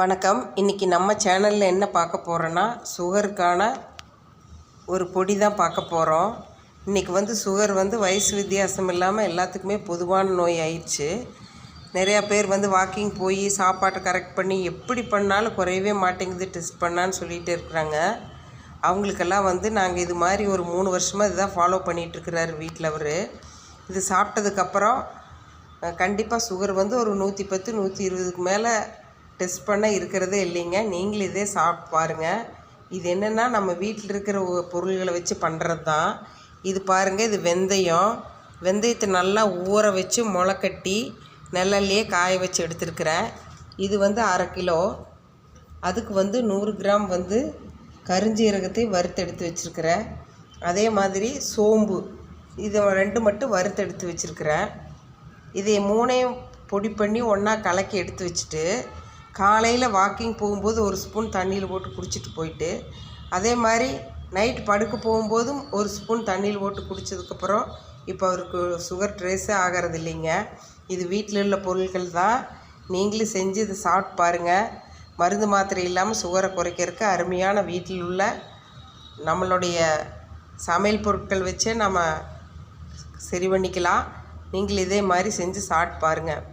வணக்கம். இன்றைக்கி நம்ம சேனலில் என்ன பார்க்க போகிறோன்னா சுகருக்கான ஒரு பொடி தான் பார்க்க போகிறோம். இன்றைக்கி சுகர் வயசு வித்தியாசம் இல்லாமல் எல்லாத்துக்குமே பொதுவான நோய் ஆயிடுச்சு. நிறையா பேர் வாக்கிங் போய் சாப்பாட்டை கரெக்ட் பண்ணி எப்படி பண்ணாலும் குறையவே மாட்டேங்குது, டெஸ்ட் பண்ணான்னு சொல்லிகிட்டு இருக்கிறாங்க. அவங்களுக்கெல்லாம் நாங்கள் இது மாதிரி ஒரு 3 வருஷமாக இதுதான் ஃபாலோ பண்ணிகிட்ருக்கிறாரு வீட்டில். அவர் இது சாப்பிட்டதுக்கப்புறம் கண்டிப்பாக சுகர் ஒரு 110 120க்கு மேலே டெஸ்ட் பண்ண இருக்கிறதே இல்லைங்க. நீங்களும் இதே சாப்பிட்டு பாருங்கள். இது என்னென்னா நம்ம வீட்டில் இருக்கிற பொருள்களை வச்சு பண்ணுறது தான். இது பாருங்கள், இது வெந்தயத்தை நல்லா ஊற வச்சு முளைக்கட்டி நெல்லையே காய வச்சு எடுத்துருக்கிறேன். இது 1/2 கிலோ. அதுக்கு 100 கிராம் கருஞ்சீரகத்தை வறுத்து எடுத்து வச்சுருக்கிறேன். அதே மாதிரி சோம்பு, இது 2 மட்டும் வறுத்து எடுத்து வச்சுருக்கிறேன். இதை 3ஐயும் பொடி பண்ணி ஒன்றா கலக்கி எடுத்து வச்சுட்டு காலையில் வாக்கிங் போகும்போது 1 ஸ்பூன் தண்ணியில் போட்டு குடிச்சிட்டு போயிட்டு, அதே மாதிரி நைட்டு படுக்க போகும்போதும் 1 ஸ்பூன் தண்ணியில் போட்டு குடித்ததுக்கப்புறம் இப்போ அவருக்கு சுகர் ட்ரேஸே ஆகிறது இல்லைங்க. இது வீட்டில் உள்ள பொருட்கள் தான். நீங்களும் செஞ்சு இதை சாப்பிட்டு பாருங்கள். மருந்து மாத்திரை இல்லாமல் சுகரை குறைக்கிறதுக்கு அருமையான வீட்டில் உள்ள நம்மளுடைய சமையல் பொருட்கள் வச்சே நம்ம சரி பண்ணிக்கலாம். நீங்கள் இதே மாதிரி செஞ்சு சாப்பிட்டு பாருங்கள்.